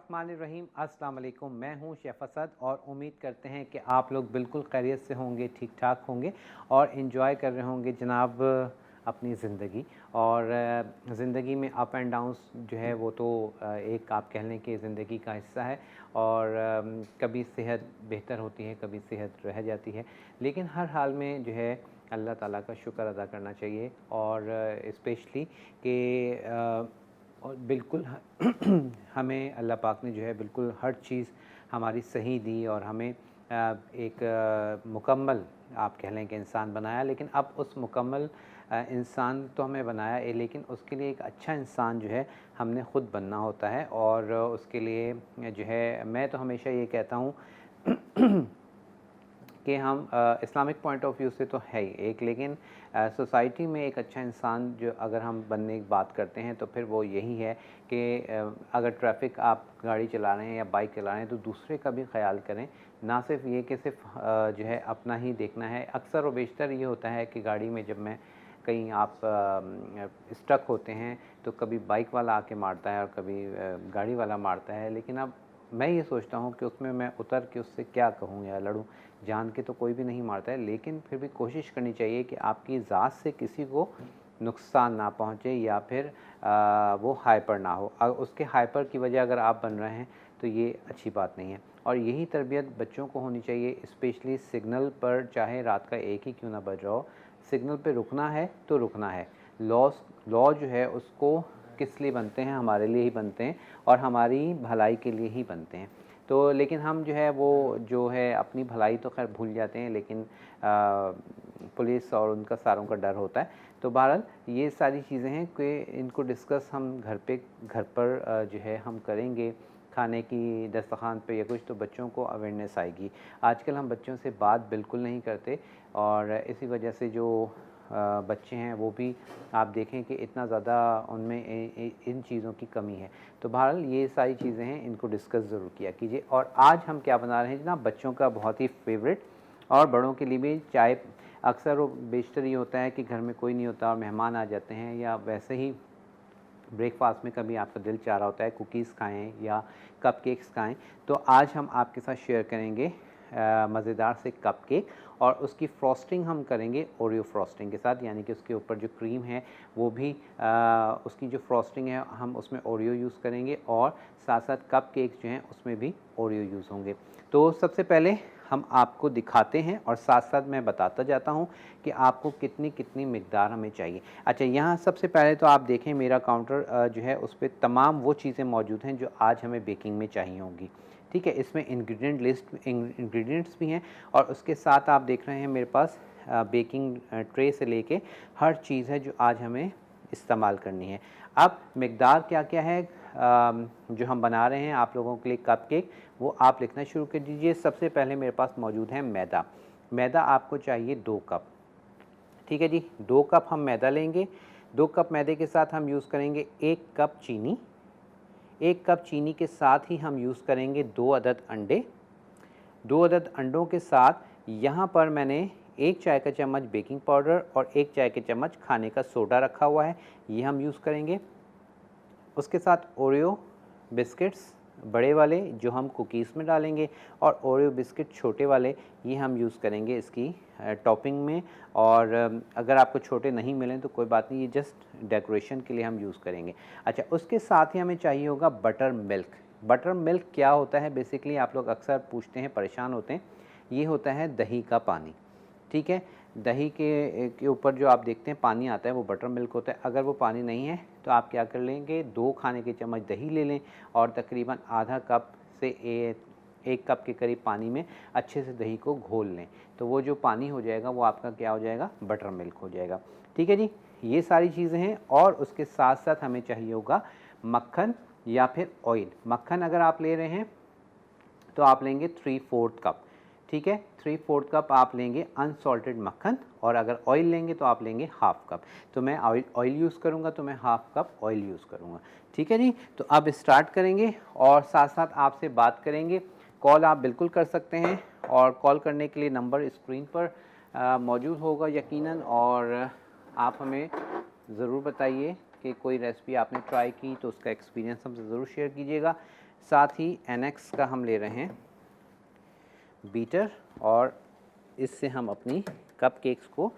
बिस्मिल्लाहिर्रहमानिर्रहीम। अस्सलाम वालेकुम। मैं हूं शेफ़ असद और उम्मीद करते हैं कि आप लोग बिल्कुल खैरियत से होंगे, ठीक ठाक होंगे और इन्जॉय कर रहे होंगे जनाब अपनी ज़िंदगी। और ज़िंदगी में अप एंड डाउन्स जो है वो तो एक आप कह लें कि ज़िंदगी का हिस्सा है। और कभी सेहत बेहतर होती है, कभी सेहत रह जाती है, लेकिन हर हाल में जो है अल्लाह ताला का शुक्र अदा करना चाहिए। और स्पेशली कि और बिल्कुल हमें अल्लाह पाक ने जो है बिल्कुल हर चीज़ हमारी सही दी और हमें एक मुकम्मल आप कह लें कि इंसान बनाया। लेकिन अब उस मुकम्मल इंसान तो हमें बनाया है, लेकिन उसके लिए एक अच्छा इंसान जो है हमने ख़ुद बनना होता है। और उसके लिए जो है मैं तो हमेशा ये कहता हूँ कि हम इस्लामिक पॉइंट ऑफ व्यू से तो है ही एक, लेकिन सोसाइटी में एक अच्छा इंसान जो अगर हम बनने की बात करते हैं तो फिर वो यही है कि अगर ट्रैफिक आप गाड़ी चला रहे हैं या बाइक चला रहे हैं तो दूसरे का भी ख्याल करें, ना सिर्फ ये कि सिर्फ जो है अपना ही देखना है। अक्सर व बेशतर ये होता है कि गाड़ी में जब मैं कहीं आप स्टक होते हैं तो कभी बाइक वाला आके मारता है और कभी गाड़ी वाला मारता है, लेकिन अब मैं ये सोचता हूँ कि उसमें मैं उतर के उससे क्या कहूँ या लड़ूँ। जान के तो कोई भी नहीं मारता है, लेकिन फिर भी कोशिश करनी चाहिए कि आपकी ज़ात से किसी को नुकसान ना पहुँचे या फिर वो हाइपर ना हो। उसके हाइपर की वजह अगर आप बन रहे हैं तो ये अच्छी बात नहीं है। और यही तरबियत बच्चों को होनी चाहिए, स्पेशली सिग्नल पर, चाहे रात का एक ही क्यों ना बज रहा हो, सिग्नल पे रुकना है तो रुकना है। लॉ जो है उसको किस लिए बनते हैं? हमारे लिए ही बनते हैं और हमारी भलाई के लिए ही बनते हैं। तो लेकिन हम जो है वो जो है अपनी भलाई तो खैर भूल जाते हैं, लेकिन पुलिस और उनका सारों का डर होता है। तो बहरहाल ये सारी चीज़ें हैं कि इनको डिस्कस हम घर पर जो है हम करेंगे खाने की दस्तरखान पे या कुछ, तो बच्चों को अवेयरनेस आएगी। आजकल हम बच्चों से बात बिल्कुल नहीं करते और इसी वजह से जो बच्चे हैं वो भी आप देखें कि इतना ज़्यादा उनमें इन चीज़ों की कमी है। तो बहरहाल ये सारी चीज़ें हैं, इनको डिस्कस ज़रूर किया कीजिए। और आज हम क्या बना रहे हैं जनाब, बच्चों का बहुत ही फेवरेट और बड़ों के लिए भी चाय। अक्सर वो बेशतर ये होता है कि घर में कोई नहीं होता और मेहमान आ जाते हैं, या वैसे ही ब्रेकफास्ट में कभी आपका दिल चाह रहा होता है कुकीज़ खाएँ या कपकेक्स खाएँ। तो आज हम आपके साथ शेयर करेंगे मज़ेदार से कपकेक, और उसकी फ्रॉस्टिंग हम करेंगे ओरियो फ्रॉस्टिंग के साथ, यानी कि उसके ऊपर जो क्रीम है वो भी उसकी जो फ्रॉस्टिंग है हम उसमें ओरियो यूज़ करेंगे, और साथ साथ कपकेक्स जो हैं उसमें भी ओरियो यूज़ होंगे। तो सबसे पहले हम आपको दिखाते हैं और साथ साथ मैं बताता जाता हूं कि आपको कितनी कितनी मिकदार हमें चाहिए। अच्छा, यहाँ सबसे पहले तो आप देखें मेरा काउंटर जो है उस पर तमाम वो चीज़ें मौजूद हैं जो आज हमें बेकिंग में चाहिए होंगी। ठीक है, इसमें इंग्रेडिएंट्स भी हैं और उसके साथ आप देख रहे हैं मेरे पास बेकिंग ट्रे से लेके हर चीज़ है जो आज हमें इस्तेमाल करनी है। अब मिकदार क्या क्या है जो हम बना रहे हैं आप लोगों के लिए कपकेक, वो आप लिखना शुरू कर दीजिए। सबसे पहले मेरे पास मौजूद है मैदा। मैदा आपको चाहिए 2 कप। ठीक है जी, 2 कप हम मैदा लेंगे। 2 कप मैदे के साथ हम यूज़ करेंगे 1 कप चीनी। 1 कप चीनी के साथ ही हम यूज़ करेंगे 2 अदद अंडे। 2 अदद अंडों के साथ यहाँ पर मैंने 1 चाय का चम्मच बेकिंग पाउडर और 1 चाय के चम्मच खाने का सोडा रखा हुआ है, ये हम यूज़ करेंगे। उसके साथ ओरियो बिस्किट्स बड़े वाले जो हम कुकीज़ में डालेंगे, और ओरियो बिस्किट छोटे वाले ये हम यूज़ करेंगे इसकी टॉपिंग में। और अगर आपको छोटे नहीं मिलें तो कोई बात नहीं, ये जस्ट डेकोरेशन के लिए हम यूज़ करेंगे। अच्छा, उसके साथ ही हमें चाहिए होगा बटर मिल्क। बटर मिल्क क्या होता है? बेसिकली आप लोग अक्सर पूछते हैं, परेशान होते हैं। ये होता है दही का पानी। ठीक है, दही के ऊपर जो आप देखते हैं पानी आता है वो बटर मिल्क होता है। अगर वो पानी नहीं है तो आप क्या कर लेंगे, 2 खाने के चम्मच दही ले लें और तकरीबन आधा कप से 1 कप के करीब पानी में अच्छे से दही को घोल लें। तो वो जो पानी हो जाएगा वो आपका क्या हो जाएगा, बटर मिल्क हो जाएगा। ठीक है जी, ये सारी चीज़ें हैं। और उसके साथ साथ हमें चाहिए होगा मक्खन या फिर ऑयल। मक्खन अगर आप ले रहे हैं तो आप लेंगे 3/4 कप। ठीक है, 3/4 कप आप लेंगे अनसॉल्टेड मक्खन, और अगर ऑयल लेंगे तो आप लेंगे हाफ़ कप। तो मैं ऑयल यूज़ करूँगा तो मैं हाफ़ कप ऑयल यूज़ करूँगा। ठीक है जी, तो अब स्टार्ट करेंगे और साथ साथ आपसे बात करेंगे। कॉल आप बिल्कुल कर सकते हैं और कॉल करने के लिए नंबर स्क्रीन पर मौजूद होगा यकीनन। और आप हमें ज़रूर बताइए कि कोई रेसिपी आपने ट्राई की तो उसका एक्सपीरियंस हमसे ज़रूर शेयर कीजिएगा। साथ ही NX का हम ले रहे हैं बीटर, और इससे हम अपनी कप केक्स को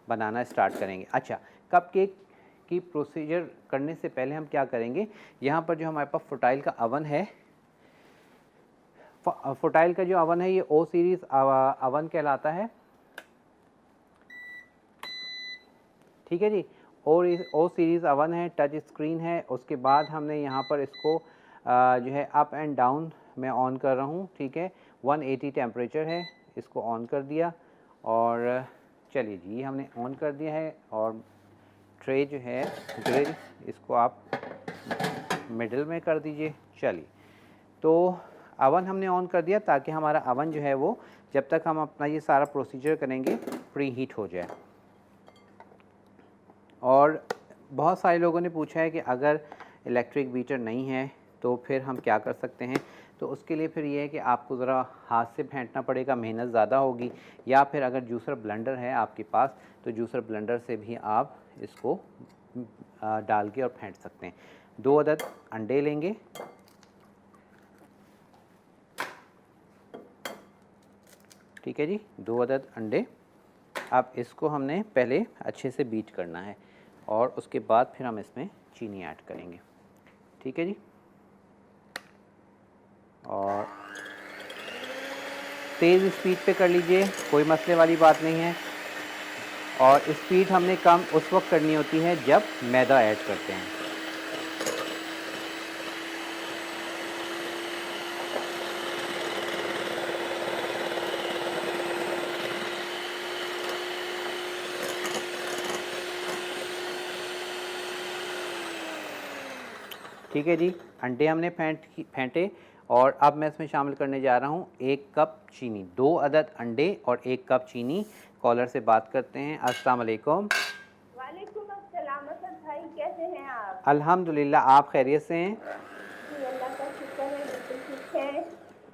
बनाना स्टार्ट करेंगे। अच्छा, कप केक की प्रोसीजर करने से पहले हम क्या करेंगे, यहाँ पर जो हमारे पास फुटाइल का अवन है, फुटाइल का जो अवन है ये O सीरीज़ अवन कहलाता है, ठीक है जी। और O सीरीज़ अवन है, टच स्क्रीन है। उसके बाद हमने यहाँ पर इसको जो है अप एंड डाउन मैं ऑन कर रहा हूँ, ठीक है। 180 टेम्परेचर है, इसको ऑन कर दिया, और चलिए जी हमने ऑन कर दिया है। और ट्रे जो है ग्रिल, इसको आप मिडिल में कर दीजिए। चलिए, तो अवन हमने ऑन कर दिया ताकि हमारा अवन जो है वो जब तक हम अपना ये सारा प्रोसीजर करेंगे प्री हीट हो जाए। और बहुत सारे लोगों ने पूछा है कि अगर इलेक्ट्रिक बीटर नहीं है तो फिर हम क्या कर सकते हैं। तो उसके लिए फिर ये है कि आपको ज़रा हाथ से फेंटना पड़ेगा, मेहनत ज़्यादा होगी, या फिर अगर जूसर ब्लेंडर है आपके पास तो जूसर ब्लेंडर से भी आप इसको डाल के और फेंट सकते हैं। 2 अदद अंडे लेंगे, ठीक है जी, 2 अदद अंडे। अब इसको हमने पहले अच्छे से बीट करना है और उसके बाद फिर हम इसमें चीनी ऐड करेंगे, ठीक है जी। और तेज़ स्पीड पे कर लीजिए, कोई मसले वाली बात नहीं है। और स्पीड हमने कम उस वक्त करनी होती है जब मैदा ऐड करते हैं। ठीक है जी, अंडे हमने फेंटे, और अब मैं इसमें शामिल करने जा रहा हूँ 1 कप चीनी। 2 अदद अंडे और 1 कप चीनी। कॉलर से बात करते हैं। अस्सलाम वालेकुम। वालेकुम अस्सलाम। असद भाई कैसे हैं आप? अल्हम्दुलिल्लाह, आप खैरियत से हैं? जी अल्लाह का शुक्र है, बिल्कुल ठीक है।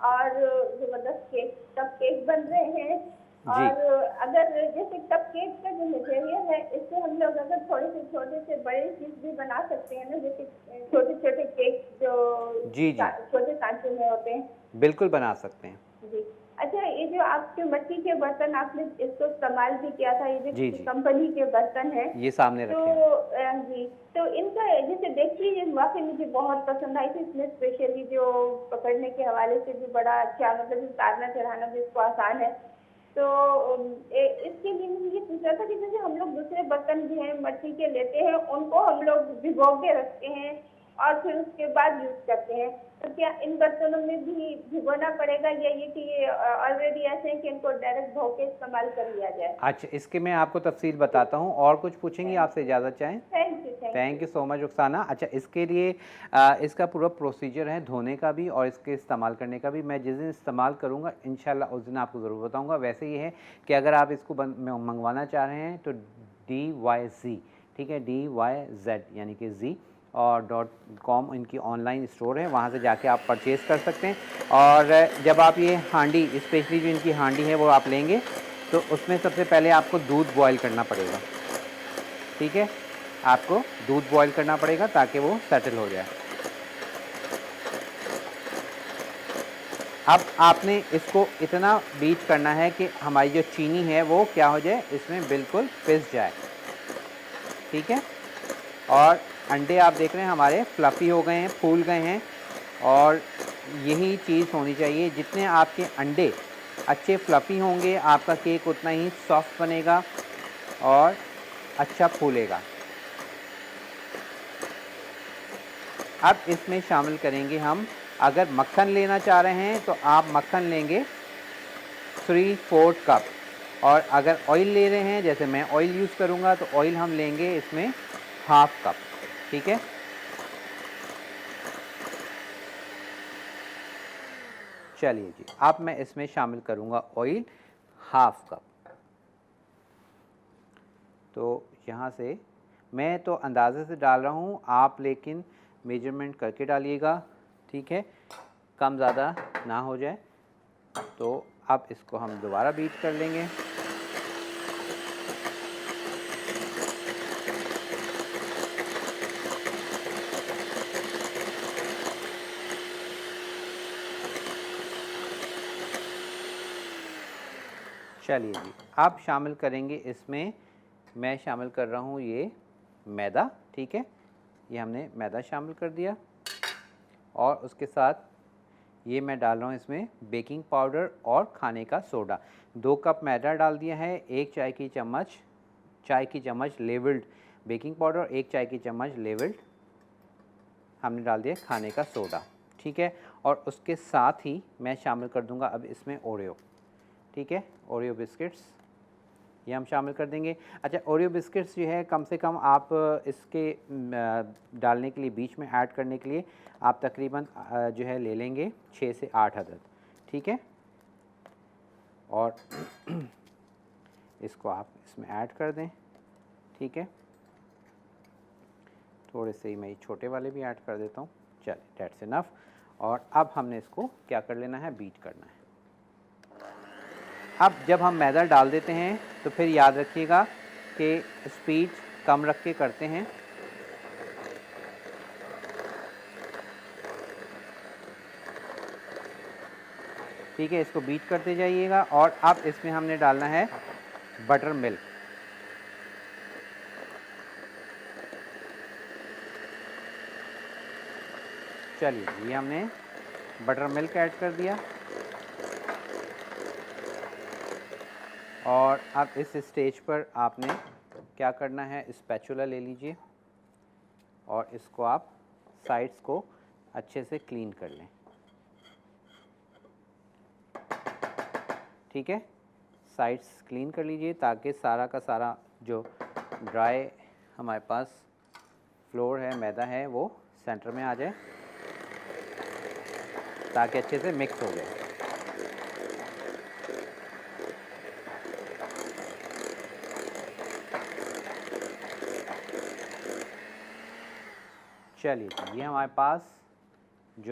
और ज़बरदस्त कप केक बन रहे हैं। जी। और अगर जैसे कप केक का जो मटेरियल है, इससे हम लोग अगर थोड़े से छोटे से बड़े चीज़ भी बना सकते हैं ना, जैसे छोटे छोटे केक जो जी जी छोटे सांचे में होते हैं। बिल्कुल बना सकते हैं। जी। अच्छा, ये जो आपके मिट्टी के बर्तन आपने इसको इस्तेमाल भी किया था, ये जो जी जी, कंपनी के बर्तन है, ये सामने तो रखे हैं। जी, तो इनका जैसे देखिए वाकई मुझे बहुत पसंद आई थी। इसमें स्पेशली जो पकड़ने के हवाले से भी बड़ा अच्छा, मतलब उतारना चढ़ाना भी इसको आसान है। तो इसके लिए मुझे ये पूछना था कि जैसे हम लोग दूसरे बर्तन भी हैं मिट्टी के लेते हैं, उनको हम लोग भिगो के रखते हैं और फिर उसके बाद यूज करते हैं, तो क्या इन बर्तनों में भी भिगोना पड़ेगा, या ये कि ये ऑलरेडी ऐसे हैं कि इनको डायरेक्ट धो के इस्तेमाल कर लिया जाए? अच्छा, इसके मैं आपको तफसील बताता हूँ। और कुछ पूछेंगी आपसे इजाज़त चाहें? Thank you so much Rukhsana. अच्छा, इसके लिए इसका पूरा प्रोसीजर है धोने का भी और इसके इस्तेमाल करने का भी। मैं जिस दिन इस्तेमाल करूँगा इंशाल्लाह उस दिन आपको ज़रूर बताऊँगा। वैसे ये है कि अगर आप इसको मंगवाना चाह रहे हैं तो DYZ, ठीक है, DYZ यानी कि Z और .com इनकी ऑनलाइन स्टोर है, वहाँ से जाके आप परचेज़ कर सकते हैं। और जब आप ये हांडी, स्पेशली जो इनकी हांडी है वो आप लेंगे तो उसमें सबसे पहले आपको दूध बॉयल करना पड़ेगा, ठीक है। आपको दूध बॉयल करना पड़ेगा ताकि वो सेटल हो जाए। अब आपने इसको इतना बीट करना है कि हमारी जो चीनी है वो क्या हो जाए, इसमें बिल्कुल पिस जाए, ठीक है। और अंडे आप देख रहे हैं हमारे फ्लफ़ी हो गए हैं, फूल गए हैं, और यही चीज़ होनी चाहिए। जितने आपके अंडे अच्छे फ्लफ़ी होंगे आपका केक उतना ही सॉफ्ट बनेगा और अच्छा फूलेगा। अब इसमें शामिल करेंगे हम, अगर मक्खन लेना चाह रहे हैं तो आप मक्खन लेंगे 3/4 कप, और अगर ऑयल ले रहे हैं, जैसे मैं ऑयल यूज़ करूँगा, तो ऑयल हम लेंगे इसमें 1/2 कप, ठीक है। चलिए जी, अब मैं इसमें शामिल करूँगा ऑयल 1/2 कप। तो यहाँ से मैं तो अंदाज़े से डाल रहा हूँ, आप लेकिन मेजरमेंट करके डालिएगा, ठीक है, कम ज़्यादा ना हो जाए। तो अब इसको हम दोबारा बीट कर लेंगे। चलिए जी, आप शामिल करेंगे इसमें, मैं शामिल कर रहा हूँ ये मैदा, ठीक है, ये हमने मैदा शामिल कर दिया और उसके साथ ये मैं डाल रहा हूँ इसमें बेकिंग पाउडर और खाने का सोडा। 2 कप मैदा डाल दिया है, 1 चाय की चम्मच लेवल्ड बेकिंग पाउडर, 1 चाय की चम्मच लेवल्ड हमने डाल दिया खाने का सोडा, ठीक है। और उसके साथ ही मैं शामिल कर दूंगा अब इसमें ओरियो, ठीक है, ओरियो बिस्किट्स ये हम शामिल कर देंगे। अच्छा, ओरियो बिस्किट्स जो है कम से कम आप इसके डालने के लिए बीच में ऐड करने के लिए आप तकरीबन जो है ले लेंगे 6 से 8 अदद, ठीक है। और इसको आप इसमें ऐड कर दें, ठीक है। थोड़े से ही मैं छोटे वाले भी ऐड कर देता हूँ, चलिए दैट्स इनफ। और अब हमने इसको क्या कर लेना है, बीट करना है। अब जब हम मैदा डाल देते हैं तो फिर याद रखिएगा कि स्पीड कम रख के करते हैं, ठीक है। इसको बीट करते जाइएगा और अब इसमें हमने डालना है बटर मिल्क, चलिए ये हमने बटर मिल्क ऐड कर दिया। और अब इस स्टेज पर आपने क्या करना है, स्पैचुला ले लीजिए और इसको आप साइड्स को अच्छे से क्लीन कर लें, ठीक है। साइड्स क्लीन कर लीजिए ताकि सारा का सारा जो ड्राई हमारे पास फ्लोर है, मैदा है, वो सेंटर में आ जाए ताकि अच्छे से मिक्स हो जाए। चलिए ये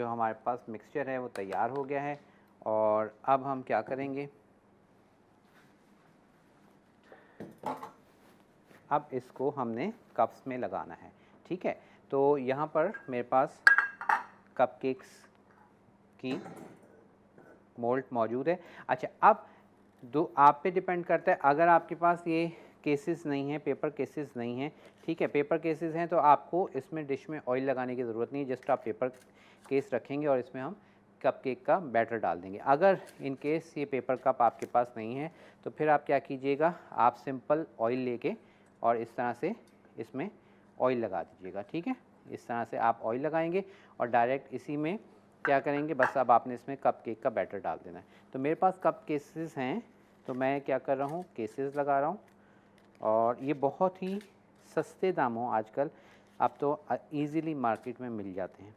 हमारे पास मिक्सचर है वो तैयार हो गया है। और अब हम क्या करेंगे, अब इसको हमने कप्स में लगाना है, ठीक है। तो यहाँ पर मेरे पास कपकेक्स की मोल्ड मौजूद है। अच्छा, अब आप पे डिपेंड करता है, अगर आपके पास ये केसेस नहीं है, पेपर केसेस नहीं है, ठीक है, पेपर केसेस हैं तो आपको इसमें डिश में ऑयल लगाने की ज़रूरत नहीं है, जस्ट आप पेपर केस रखेंगे और इसमें हम कपकेक का बैटर डाल देंगे। अगर इन केस ये पेपर कप आपके पास नहीं है तो फिर आप क्या कीजिएगा, आप सिंपल ऑयल लेके और इस तरह से इसमें ऑयल लगा दीजिएगा, ठीक है। इस तरह से आप ऑयल लगाएंगे और डायरेक्ट इसी में क्या करेंगे, बस अब आपने इसमें कपकेक का बैटर डाल देना है। तो मेरे पास कप केसेस हैं तो मैं क्या कर रहा हूँ, केसेस लगा रहा हूँ। और ये बहुत ही सस्ते दामों आजकल, अब तो ईज़िली मार्केट में मिल जाते हैं,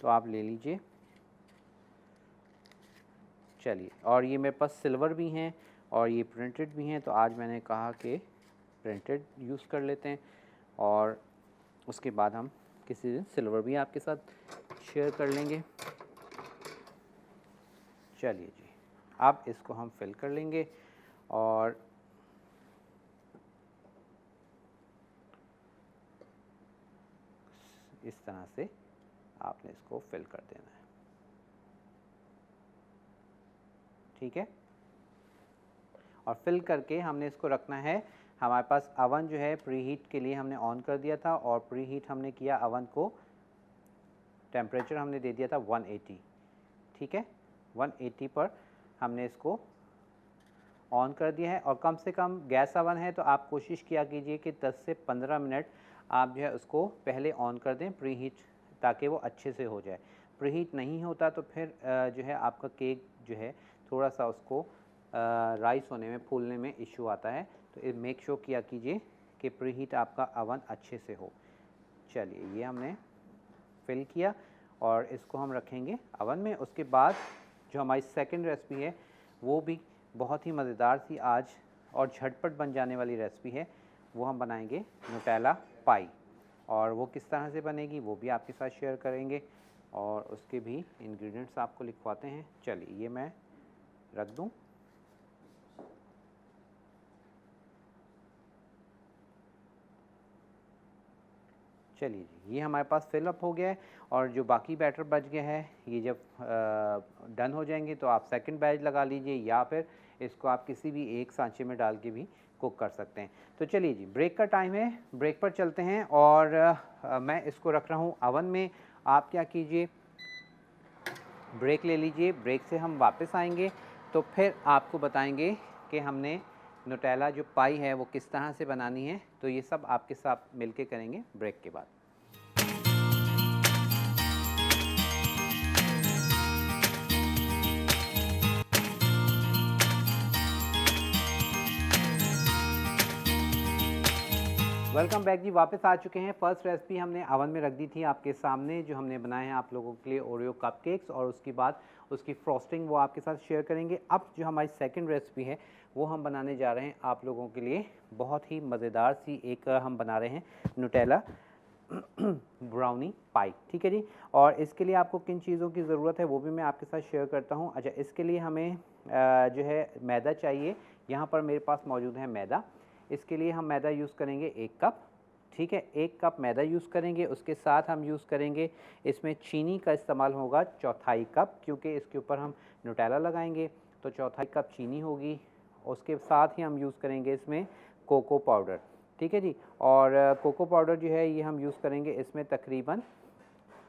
तो आप ले लीजिए। चलिए, और ये मेरे पास सिल्वर भी हैं और ये प्रिंटेड भी हैं, तो आज मैंने कहा कि प्रिंटेड यूज़ कर लेते हैं और उसके बाद हम किसी दिन सिल्वर भी आपके साथ शेयर कर लेंगे। चलिए जी, अब इसको हम फिल कर लेंगे और इस तरह से आपने इसको फिल कर देना है, ठीक है। और फिल करके हमने इसको रखना है, हमारे पास अवन जो है प्री हीट के लिए हमने ऑन कर दिया था और प्री हीट हमने किया, अवन को टेम्परेचर हमने दे दिया था 180, ठीक है। 180 पर हमने इसको ऑन कर दिया है। और कम से कम गैस अवन है तो आप कोशिश किया कीजिए कि 10 से 15 मिनट आप जो है उसको पहले ऑन कर दें प्री हीट, ताकि वो अच्छे से हो जाए। प्री हीट नहीं होता तो फिर जो है आपका केक जो है थोड़ा सा उसको राइस होने में, फूलने में इशू आता है। तो मेक श्योर किया कीजिए कि प्री हीट आपका अवन अच्छे से हो। चलिए, ये हमने फिल किया और इसको हम रखेंगे अवन में। उसके बाद जो हमारी सेकंड रेसिपी है वो भी बहुत ही मज़ेदार सी आज और झटपट बन जाने वाली रेसिपी है, वो हम बनाएंगे न्यूटेला पाई। और वो किस तरह से बनेगी वो भी आपके साथ शेयर करेंगे और उसके भी इंग्रेडिएंट्स आपको लिखवाते हैं। चलिए, ये मैं रख दूं। चलिए जी, ये हमारे पास फिलअप हो गया है और जो बाकी बैटर बच गया है, ये जब डन हो जाएंगे तो आप सेकंड बैच लगा लीजिए या फिर इसको आप किसी भी एक सांचे में डाल के भी कुक कर सकते हैं। तो चलिए जी, ब्रेक का टाइम है, ब्रेक पर चलते हैं और मैं इसको रख रहा हूँ अवन में। आप क्या कीजिए, ब्रेक ले लीजिए, ब्रेक से हम वापस आएंगे तो फिर आपको बताएंगे कि हमने न्यूटेला जो पाई है वो किस तरह से बनानी है। तो ये सब आपके साथ मिलके करेंगे ब्रेक के बाद। वेलकम बैक जी, वापस आ चुके हैं। फर्स्ट रेसिपी हमने अवन में रख दी थी आपके सामने, जो हमने बनाए हैं आप लोगों के लिए ओरियो कपकेक्स, और उसके बाद उसकी फ्रॉस्टिंग वो आपके साथ शेयर करेंगे। अब जो हमारी सेकंड रेसिपी है वो हम बनाने जा रहे हैं आप लोगों के लिए बहुत ही मज़ेदार सी एक हम बना रहे हैं न्यूटेला ब्राउनी पाई। ठीक है जी, और इसके लिए आपको किन चीज़ों की ज़रूरत है वो भी मैं आपके साथ शेयर करता हूँ। अच्छा, इसके लिए हमें जो है मैदा चाहिए। यहाँ पर मेरे पास मौजूद है मैदा। इसके लिए हम मैदा यूज़ करेंगे 1 कप। ठीक है, 1 कप मैदा यूज़ करेंगे। उसके साथ हम यूज़ करेंगे, इसमें चीनी का इस्तेमाल होगा 1/4 कप, क्योंकि इसके ऊपर हम न्यूटेला लगाएंगे तो 1/4 कप चीनी होगी। उसके साथ ही हम यूज़ करेंगे इसमें कोको पाउडर। ठीक है जी, और कोको पाउडर जो है ये हम यूज़ करेंगे इसमें तकरीबन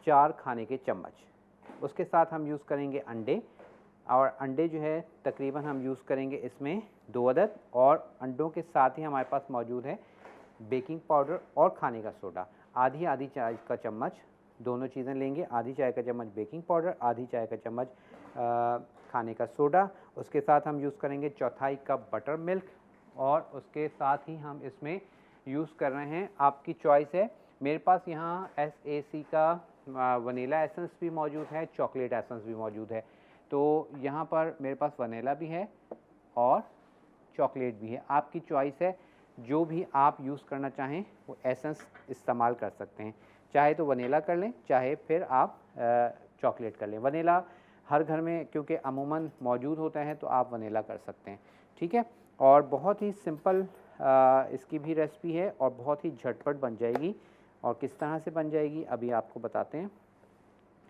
4 खाने के चम्मच। उसके साथ हम यूज़ करेंगे अंडे, और अंडे जो है तकरीबन हम यूज़ करेंगे इसमें 2 अदद, और अंडों के साथ ही हमारे पास मौजूद है बेकिंग पाउडर और खाने का सोडा। आधी आधी चाय का चम्मच दोनों चीज़ें लेंगे, आधी चाय का चम्मच बेकिंग पाउडर, आधी चाय का चम्मच खाने का सोडा। उसके साथ हम यूज़ करेंगे 1/4 कप बटर मिल्क, और उसके साथ ही हम इसमें यूज़ कर रहे हैं, आपकी चॉइस है। मेरे पास यहाँ SAC का वनीला एसेंस भी मौजूद है, चॉकलेट एसेंस भी मौजूद है। तो यहाँ पर मेरे पास वनीला भी है और चॉकलेट भी है, आपकी चॉइस है। जो भी आप यूज़ करना चाहें वो एसेंस इस्तेमाल कर सकते हैं, चाहे तो वनीला कर लें, चाहे फिर आप चॉकलेट कर लें। वनीला हर घर में क्योंकि अमूमन मौजूद होता है तो आप वनीला कर सकते हैं। ठीक है, और बहुत ही सिंपल इसकी भी रेसिपी है और बहुत ही झटपट बन जाएगी। और किस तरह से बन जाएगी अभी आपको बताते हैं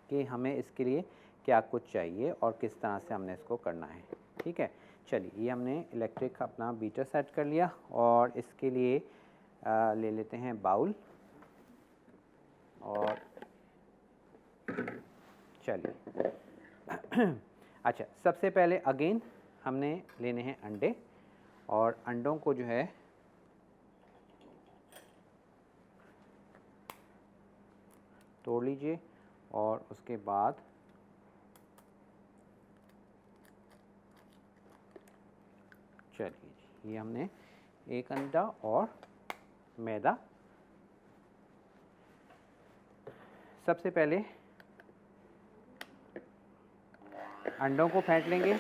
कि हमें इसके लिए क्या कुछ चाहिए और किस तरह से हमने इसको करना है। ठीक है, चलिए, ये हमने इलेक्ट्रिक अपना बीटर सेट कर लिया, और इसके लिए ले लेते हैं बाउल। और चलिए अच्छा, सबसे पहले अगेन हमने लेने हैं अंडे, और अंडों को जो है तोड़ लीजिए, और उसके बाद चलिए जी, ये हमने 1 अंडा और मैदा। सबसे पहले अंडों को फेंट लेंगे।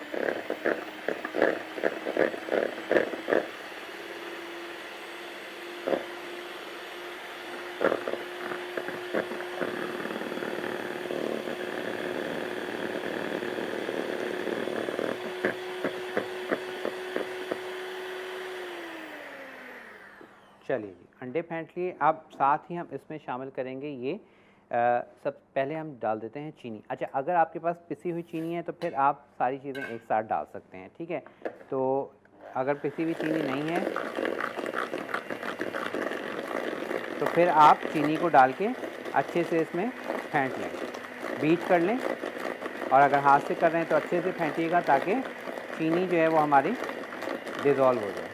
चलिए जी, अंडे फेंट लिए। अब साथ ही हम इसमें शामिल करेंगे ये सब पहले हम डाल देते हैं चीनी। अच्छा, अगर आपके पास पिसी हुई चीनी है तो फिर आप सारी चीज़ें एक साथ डाल सकते हैं। ठीक है, तो अगर पिसी हुई चीनी नहीं है तो फिर आप चीनी को डाल के अच्छे से इसमें फेंट लें, बीट कर लें। और अगर हाथ से कर रहे हैं तो अच्छे से फेंटिएगा ताकि चीनी जो है वो हमारी डिज़ोल्व हो जाए।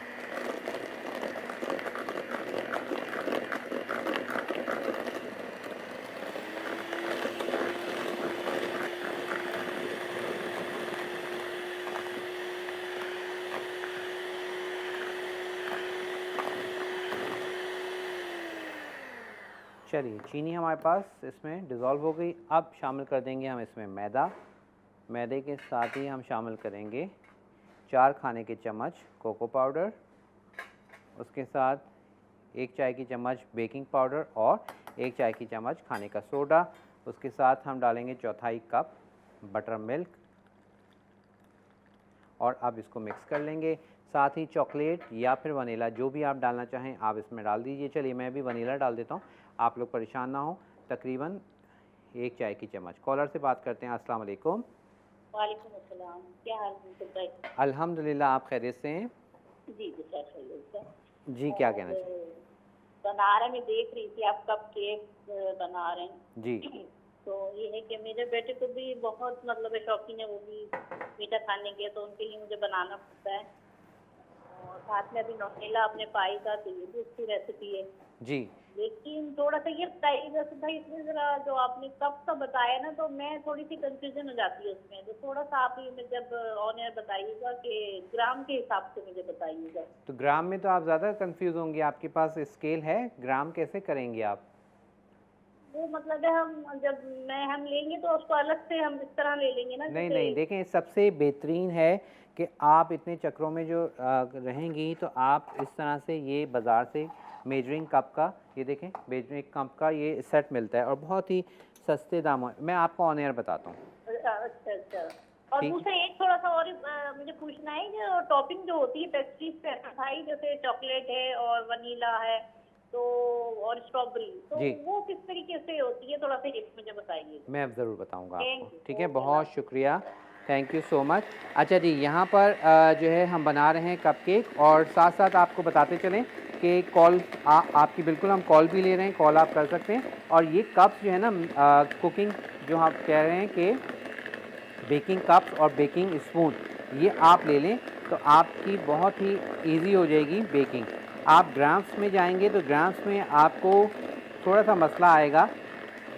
चलिए, चीनी हमारे पास इसमें डिज़ोल्व हो गई। अब शामिल कर देंगे हम इसमें मैदा। मैदे के साथ ही हम शामिल करेंगे 4 खाने के चम्मच कोको पाउडर, उसके साथ 1 चाय की चम्मच बेकिंग पाउडर और 1 चाय की चम्मच खाने का सोडा। उसके साथ हम डालेंगे 1/4 कप बटर मिल्क, और अब इसको मिक्स कर लेंगे। साथ ही चॉकलेट या फिर वनीला जो भी आप डालना चाहें आप इसमें डाल दीजिए। चलिए, मैं भी वनीला डाल देता हूँ, आप लोग परेशान ना हो। तकरीबन 1 चाय की चम्मच। कॉलर से बात करते हैं। अस्सलाम वालेकुम। वालेकुम अस्सलाम, क्या हाल है भाई? अल्हम्दुलिल्लाह, आप खैरियत से हैं? जी जी सर, खैरियत से। जी, क्या कहना और चाहिए? बना रहे, मैं देख रही थी आप कप केक बना रहे जी। हैं। तो ये है कि मेरे बेटे को भी बहुत मतलब शौकीन है, वो भी मीठा खाने के, तो उनके लिए मुझे बनाना पड़ता है। और साथ में अभी नौकेला अपने पाई का, तो ये भी उसकी रेसिपी है। जी। लेकिन थोड़ा सा ये बताइए, जैसे भाई इसमें जरा जो आपने कप का बताया ना, तो मैं थोड़ी सी कंफ्यूजन हो जाती है उसमें, तो थोड़ा सा आप ये जब ऑन एयर बताइएगा कि ग्राम के हिसाब से मुझे बताइएगा। तो ग्राम में तो आप ज़्यादा कंफ्यूज होंगे, आपके पास स्केल है? ग्राम कैसे करेंगे आप? वो मतलब है हम जब हम लेंगे तो उसको अलग से हम इस तरह ले लेंगे ना, नहीं जैसे। नहीं, देखें, सबसे बेहतरीन है कि आप इतने चक्रों में जो रहेंगी, तो आप इस तरह से ये बाज़ार से मेजरिंग कप का, ये देखें, मेजरिंग कप का ये सेट मिलता है और बहुत ही सस्ते दामों में। मैं आपको ऑन एयर बताता हूँ। अच्छा अच्छा। और ठीक। दूसरा एक थोड़ा सा और मुझे पूछना है, जो टॉपिंग जो होती है पेस्ट्रीज पे मिठाई, जैसे चॉकलेट है और वनीला है, तो और स्ट्रॉबेरी, तो जी, वो किस तरीके से होती है, थोड़ा सा ये मुझे बताइएगा। मैं ज़रूर बताऊंगा आपको। थैंक यू, ठीक है, ओके, बहुत अल्लाह। शुक्रिया। Thank you so much. अच्छा जी, यहाँ पर जो है हम बना रहे हैं कपकेक, और साथ साथ आपको बताते चलें कि कॉल आपकी बिल्कुल हम कॉल भी ले रहे हैं, कॉल आप कर सकते हैं। और ये कप्स जो है ना, कुकिंग जो आप कह रहे हैं कि बेकिंग कप्स और बेकिंग स्पून, ये आप ले लें तो आपकी बहुत ही इजी हो जाएगी बेकिंग। आप ग्राम्स में जाएंगे तो ग्राम्स में आपको थोड़ा सा मसला आएगा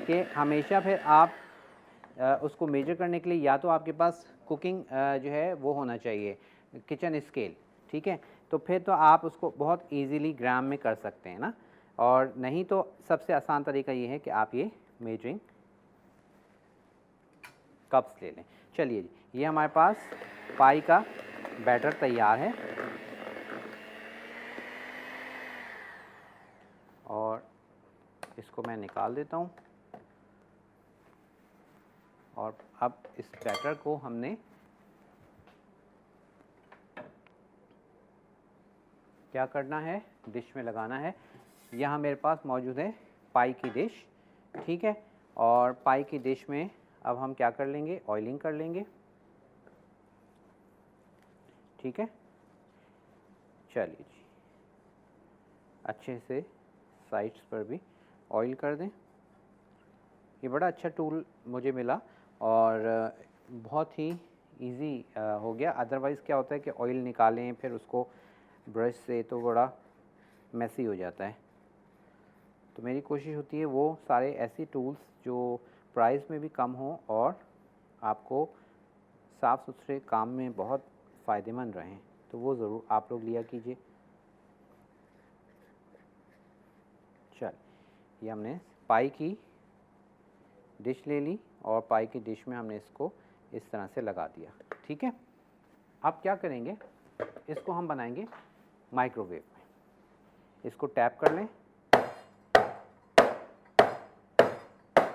कि हमेशा फिर आप उसको मेजर करने के लिए या तो आपके पास कुकिंग जो है वो होना चाहिए, किचन स्केल। ठीक है, तो फिर तो आप उसको बहुत इजीली ग्राम में कर सकते हैं ना। और नहीं तो सबसे आसान तरीका ये है कि आप ये मेजरिंग कप्स ले लें। चलिए जी, ये हमारे पास पाई का बैटर तैयार है, और इसको मैं निकाल देता हूँ। और अब इस बैटर को हमने क्या करना है, डिश में लगाना है। यहाँ मेरे पास मौजूद है पाई की डिश। ठीक है, और पाई की डिश में अब हम क्या कर लेंगे, ऑयलिंग कर लेंगे। ठीक है, चलिए जी, अच्छे से साइड्स पर भी ऑयल कर दें। ये बड़ा अच्छा टूल मुझे मिला और बहुत ही इजी हो गया। अदरवाइज़ क्या होता है कि ऑयल निकालें फिर उसको ब्रश से, तो बड़ा मैसी हो जाता है। तो मेरी कोशिश होती है वो सारे ऐसे टूल्स जो प्राइस में भी कम हों और आपको साफ़ सुथरे काम में बहुत फ़ायदेमंद रहें, तो वो ज़रूर आप लोग लिया कीजिए। चल, ये हमने पाई की डिश ले ली और पाई की डिश में हमने इसको इस तरह से लगा दिया। ठीक है, अब क्या करेंगे, इसको हम बनाएंगे माइक्रोवेव में। इसको टैप कर लें,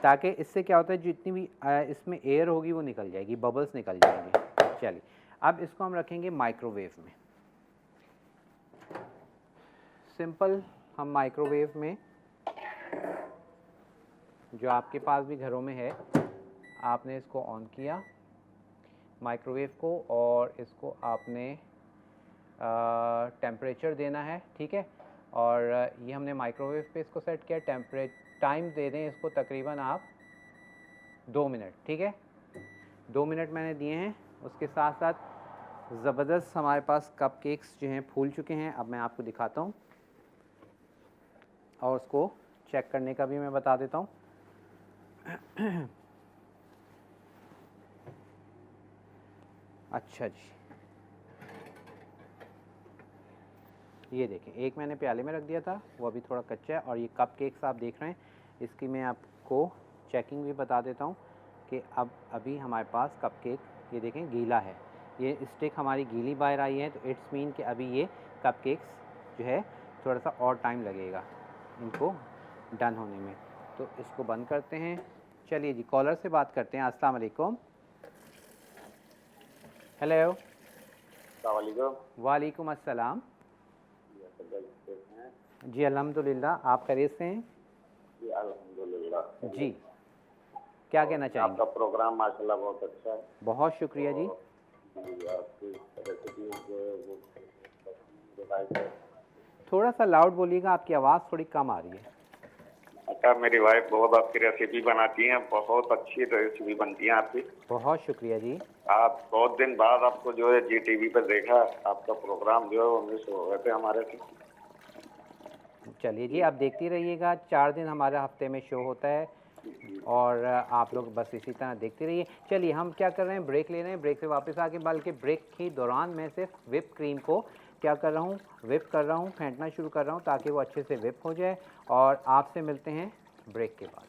ताकि इससे क्या होता है, जितनी भी इसमें एयर होगी वो निकल जाएगी, बबल्स निकल जाएंगे। चलिए, अब इसको हम रखेंगे माइक्रोवेव में। सिंपल, हम माइक्रोवेव में जो आपके पास भी घरों में है, आपने इसको ऑन किया माइक्रोवेव को, और इसको आपने टेम्परेचर देना है। ठीक है, और ये हमने माइक्रोवेव पे इसको सेट किया। टाइम दे दें इसको तकरीबन आप 2 मिनट। ठीक है, 2 मिनट मैंने दिए हैं। उसके साथ साथ ज़बरदस्त हमारे पास कप केक्स जो हैं फूल चुके हैं। अब मैं आपको दिखाता हूँ और उसको चेक करने का भी मैं बता देता हूँ। अच्छा जी, ये देखें, एक मैंने प्याले में रख दिया था, वो अभी थोड़ा कच्चा है। और ये कप केक्स आप देख रहे हैं, इसकी मैं आपको चेकिंग भी बता देता हूँ कि अब अभी हमारे पास कप केक, ये देखें, गीला है। ये स्टिक हमारी गीली बाहर आई है, तो इट्स मीन कि अभी ये कप केक्स जो है थोड़ा सा और टाइम लगेगा इनको डन होने में। तो इसको बंद करते हैं। चलिए जी, कॉलर से बात करते हैं। अस्सलाम वालेकुम। हेलो। वालेकुम अस्सलाम। जी अल्हम्दुलिल्लाह, आप खैरियत से हैं? जी अल्हम्दुलिल्लाह। जी, क्या कहना चाहेंगे? आपका प्रोग्राम माशाल्लाह बहुत अच्छा है। बहुत शुक्रिया जी। जी, आपकी रेसिपी जो है वो वाइफ है। थोड़ा सा लाउड बोलिएगा, आपकी आवाज़ थोड़ी कम आ रही है। अच्छा, मेरी वाइफ बहुत आपकी रेसिपी बनाती हैं, बहुत अच्छी रेसिपी बनती है आपकी। बहुत शुक्रिया जी। आप बहुत दिन बाद आपको जो है जी टीवी पर देखा, आपका प्रोग्राम जो है वो मिस हो गए थे हमारे से। चलिए जी, आप देखती रहिएगा, 4 दिन हमारे हफ्ते में शो होता है और आप लोग बस इसी तरह देखते रहिए। चलिए हम क्या कर रहे हैं, ब्रेक ले रहे हैं। ब्रेक से वापस आके, बल्कि ब्रेक के दौरान मैं सिर्फ व्हिप क्रीम को क्या कर रहा हूँ, व्हिप कर रहा हूँ, फेंटना शुरू कर रहा हूँ ताकि वो अच्छे से व्हिप हो जाए। और आपसे मिलते हैं ब्रेक के बाद।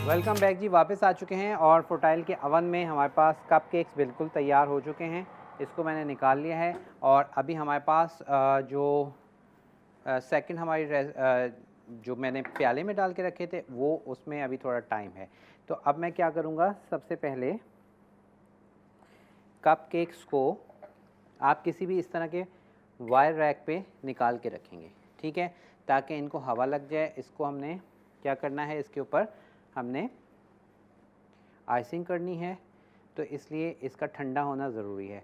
वेलकम बैक जी, वापस आ चुके हैं और फुटाइल के अवन में हमारे पास कप केक्स बिल्कुल तैयार हो चुके हैं। इसको मैंने निकाल लिया है और अभी हमारे पास जो सेकंड हमारी जो मैंने प्याले में डाल के रखे थे वो, उसमें अभी थोड़ा टाइम है। तो अब मैं क्या करूँगा, सबसे पहले कप केक्स को आप किसी भी इस तरह के वायर रैक पे निकाल के रखेंगे, ठीक है, ताकि इनको हवा लग जाए। इसको हमने क्या करना है, इसके ऊपर हमने आइसिंग करनी है, तो इसलिए इसका ठंडा होना ज़रूरी है।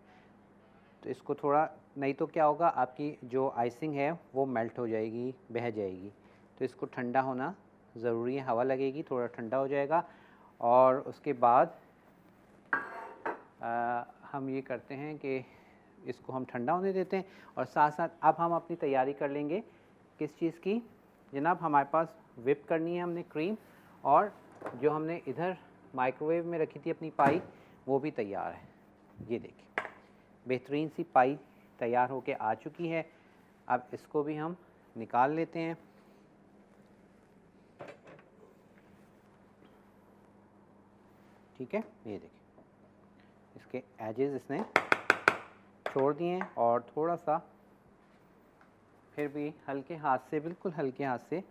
तो इसको थोड़ा, नहीं तो क्या होगा, आपकी जो आइसिंग है वो मेल्ट हो जाएगी, बह जाएगी। तो इसको ठंडा होना ज़रूरी है, हवा लगेगी, थोड़ा ठंडा हो जाएगा। और उसके बाद हम ये करते हैं कि इसको हम ठंडा होने देते हैं और साथ साथ अब हम अपनी तैयारी कर लेंगे किस चीज़ की जनाब। हमारे पास व्हिप करनी है हमने क्रीम, और जो हमने इधर माइक्रोवेव में रखी थी अपनी पाई, वो भी तैयार है। ये देखिए, बेहतरीन सी पाई तैयार होके आ चुकी है। अब इसको भी हम निकाल लेते हैं। ठीक है, ये देखिए, इसके एजेस इसने छोड़ दिए हैं और थोड़ा सा फिर भी हल्के हाथ से, बिल्कुल हल्के हाथ से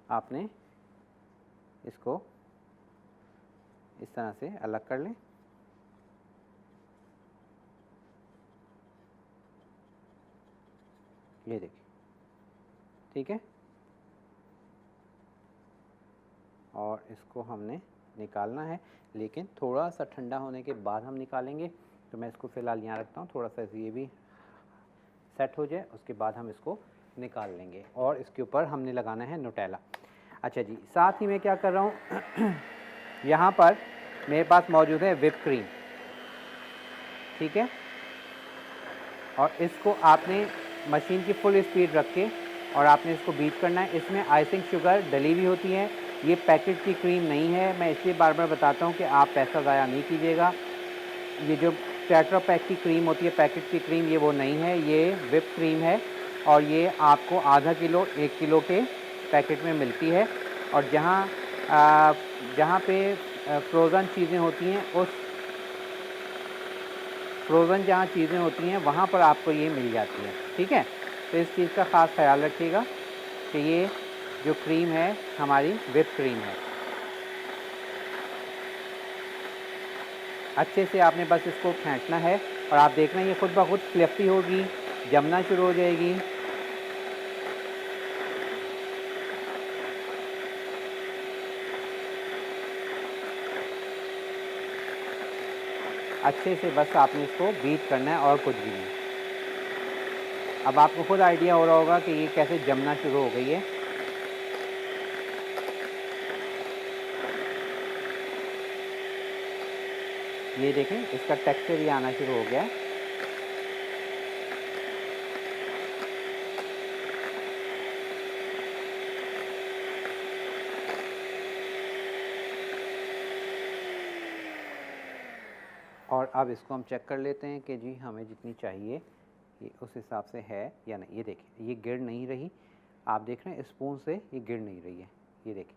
आपने इसको इस तरह से अलग कर लें। ये देखिए, ठीक है, और इसको हमने निकालना है, लेकिन थोड़ा सा ठंडा होने के बाद हम निकालेंगे। तो मैं इसको फ़िलहाल यहाँ रखता हूँ, थोड़ा सा ये भी सेट हो जाए, उसके बाद हम इसको निकाल लेंगे। और इसके ऊपर हमने लगाना है न्यूटेला। अच्छा जी, साथ ही मैं क्या कर रहा हूँ यहाँ पर मेरे पास मौजूद है व्हिप क्रीम, ठीक है, और इसको आपने मशीन की फुल स्पीड रख के और आपने इसको बीट करना है। इसमें आइसिंग शुगर डली हुई होती है, ये पैकेट की क्रीम नहीं है। मैं इसलिए बार बार बताता हूँ कि आप पैसा ज़ाया नहीं कीजिएगा। ये जो टेट्रा पैक की क्रीम होती है, पैकेट की क्रीम, ये वो नहीं है, ये व्हिप क्रीम है और ये आपको आधा किलो 1 किलो के पैकेट में मिलती है। और जहाँ पे फ्रोज़न चीज़ें होती हैं, उस फ्रोज़न जहाँ चीज़ें होती हैं वहाँ पर आपको ये मिल जाती है, ठीक है। तो इस चीज़ का ख़ास ख्याल रखिएगा कि ये जो क्रीम है हमारी व्हिप क्रीम है। अच्छे से आपने बस इसको फेंटना है और आप देखना ये खुद ब खुद फ्लफ़ी होगी, जमना शुरू हो जाएगी। अच्छे से बस आपने इसको बीट करना है और कुछ भी नहीं। अब आपको खुद आइडिया हो रहा होगा कि ये कैसे जमना शुरू हो गई है। ये देखें, इसका टेक्सचर ये आना शुरू हो गया है। और अब इसको हम चेक कर लेते हैं कि जी हमें जितनी चाहिए ये उस हिसाब से है या नहीं। ये देखिए, ये गिर नहीं रही, आप देख रहे हैं स्पून से ये गिर नहीं रही है, ये देखिए।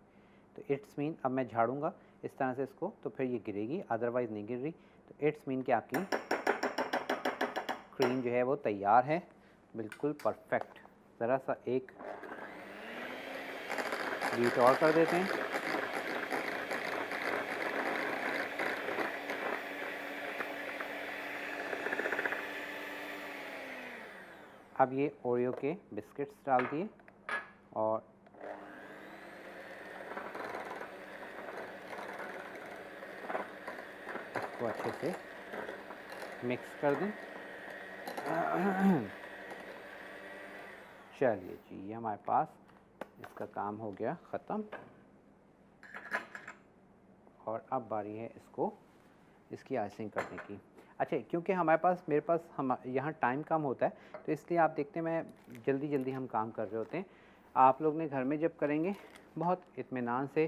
तो इट्स मीन, अब मैं झाड़ूंगा इस तरह से इसको तो फिर ये गिरेगी, अदरवाइज़ नहीं गिर रही। तो इट्स मीन कि आपकी क्रीम जो है वो तैयार है, बिल्कुल परफेक्ट। ज़रा सा एक बीट और कर देते हैं। अब ये ओरियो के बिस्किट्स डाल दिए और इसको अच्छे से मिक्स कर दें। चलिए जी, ये हमारे पास इसका काम हो गया ख़त्म। और अब बारी है इसकी आइसिंग करने की। अच्छा, क्योंकि मेरे पास यहाँ टाइम कम होता है, तो इसलिए आप देखते हैं मैं जल्दी हम काम कर रहे होते हैं। आप लोग ने घर में जब करेंगे बहुत इत्मीनान से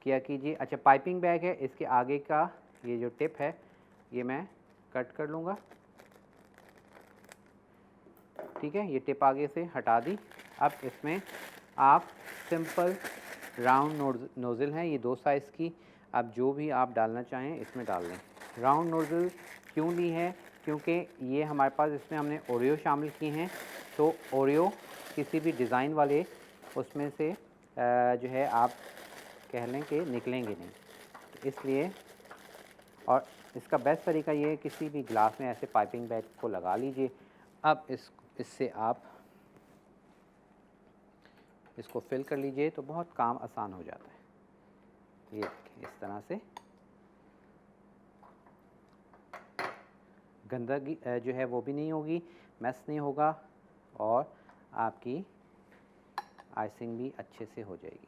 किया कीजिए। अच्छा, पाइपिंग बैग है, इसके आगे का ये जो टिप है ये मैं कट कर लूँगा। ठीक है, ये टिप आगे से हटा दी। अब इसमें आप सिंपल राउंड नोज़ल हैं, ये 2 साइज़ की, अब जो भी आप डालना चाहें इसमें डाल दें। राउंड नोज़ल क्यों ली है? क्योंकि ये हमारे पास इसमें हमने ओरियो शामिल किए हैं, तो ओरियो किसी भी डिज़ाइन वाले उसमें से जो है आप कह लें कि निकलेंगे नहीं, तो इसलिए। और इसका बेस्ट तरीका ये है, किसी भी ग्लास में ऐसे पाइपिंग बैग को लगा लीजिए। अब इससे आप इसको फिल कर लीजिए तो बहुत काम आसान हो जाता है। ये इस तरह से गंदगी जो है वो भी नहीं होगी, मैस नहीं होगा और आपकी आइसिंग भी अच्छे से हो जाएगी।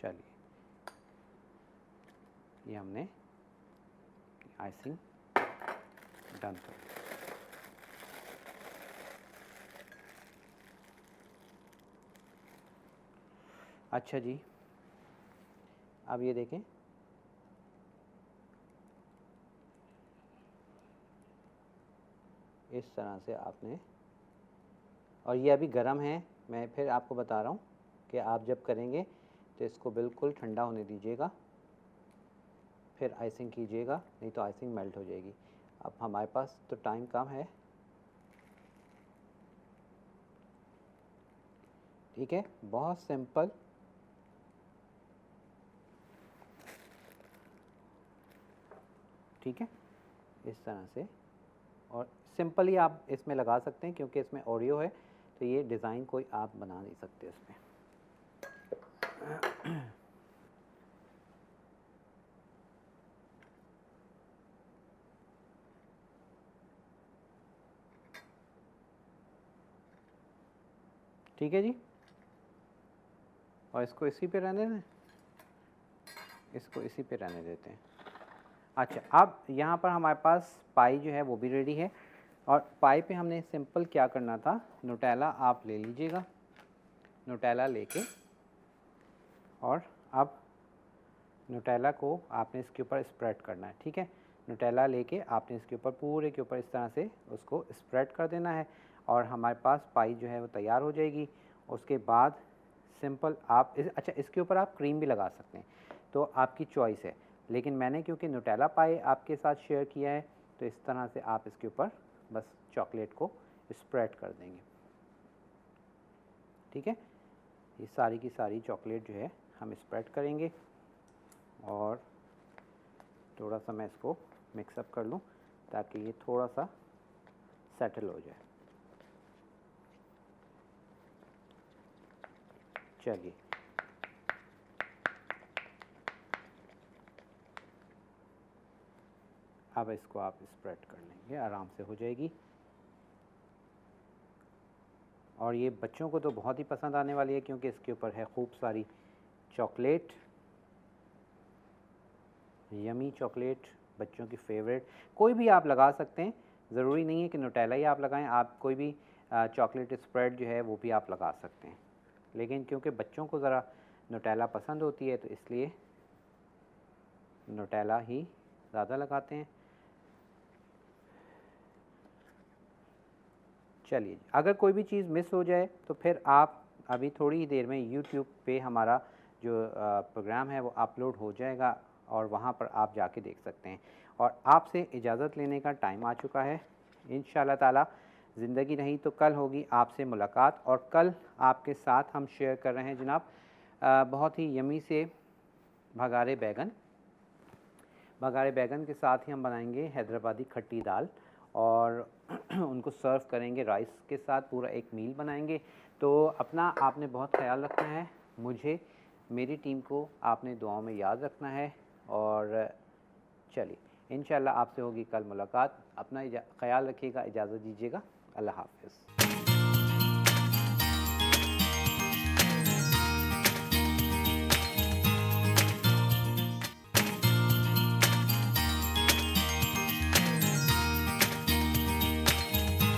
चलिए, ये हमने आइसिंग डन कर दी। अच्छा जी, अब ये देखें, इस तरह से आपने, और ये अभी गर्म है, मैं फिर आपको बता रहा हूँ कि आप जब करेंगे तो इसको बिल्कुल ठंडा होने दीजिएगा, फिर आइसिंग कीजिएगा, नहीं तो आइसिंग मेल्ट हो जाएगी। अब हमारे पास तो टाइम कम है, ठीक है, बहुत सिंपल। ठीक है, इस तरह से, और सिंपल ही आप इसमें लगा सकते हैं क्योंकि इसमें ओरियो है, तो ये डिज़ाइन कोई आप बना नहीं सकते इसमें। ठीक है जी, और इसको इसी पे रहने दें, इसको इसी पे रहने देते हैं। अच्छा, अब यहाँ पर हमारे पास पाई जो है वो भी रेडी है, और पाई पे हमने सिंपल क्या करना था, न्यूटेला आप ले लीजिएगा, न्यूटेला लेके, और अब न्यूटेला को आपने इसके ऊपर स्प्रेड करना है। ठीक है, न्यूटेला लेके आपने इसके ऊपर पूरे के ऊपर इस तरह से उसको स्प्रेड कर देना है, और हमारे पास पाई जो है वो तैयार हो जाएगी। उसके बाद सिंपल आप अच्छा, इसके ऊपर आप क्रीम भी लगा सकते हैं, तो आपकी चॉइस है, लेकिन मैंने क्योंकि न्यूटेला पाई आपके साथ शेयर किया है, तो इस तरह से आप इसके ऊपर बस चॉकलेट को स्प्रेड कर देंगे। ठीक है, ये सारी की सारी चॉकलेट जो है हम स्प्रेड करेंगे, और थोड़ा सा मैं इसको मिक्सअप कर लूँ ताकि ये थोड़ा सा सेटल हो जाए। चलिए, अब इसको आप स्प्रेड कर लेंगे, आराम से हो जाएगी, और ये बच्चों को तो बहुत ही पसंद आने वाली है क्योंकि इसके ऊपर है खूब सारी चॉकलेट, यमी चॉकलेट, बच्चों की फेवरेट। कोई भी आप लगा सकते हैं, ज़रूरी नहीं है कि न्यूटेला ही आप लगाएं, आप कोई भी चॉकलेट स्प्रेड जो है वो भी आप लगा सकते हैं, लेकिन क्योंकि बच्चों को ज़रा न्यूटेला पसंद होती है तो इसलिए न्यूटेला ही ज़्यादा लगाते हैं। चलिए, अगर कोई भी चीज़ मिस हो जाए तो फिर आप अभी थोड़ी ही देर में YouTube पे हमारा जो प्रोग्राम है वो अपलोड हो जाएगा, और वहाँ पर आप जाके देख सकते हैं। और आपसे इजाज़त लेने का टाइम आ चुका है। इंशाअल्लाह ताला ज़िंदगी रही तो कल होगी आपसे मुलाकात, और कल आपके साथ हम शेयर कर रहे हैं जनाब बहुत ही यमी से भगारे बैगन के साथ ही हम बनाएंगे हैदराबादी खट्टी दाल और उनको सर्व करेंगे राइस के साथ, पूरा एक मील बनाएंगे। तो अपना आपने बहुत ख्याल रखना है, मुझे मेरी टीम को आपने दुआओं में याद रखना है। और चलिए इंशाल्लाह आपसे होगी कल मुलाकात। अपना ख्याल रखिएगा, इजाज़त दीजिएगा, अल्लाह हाफ़िज़।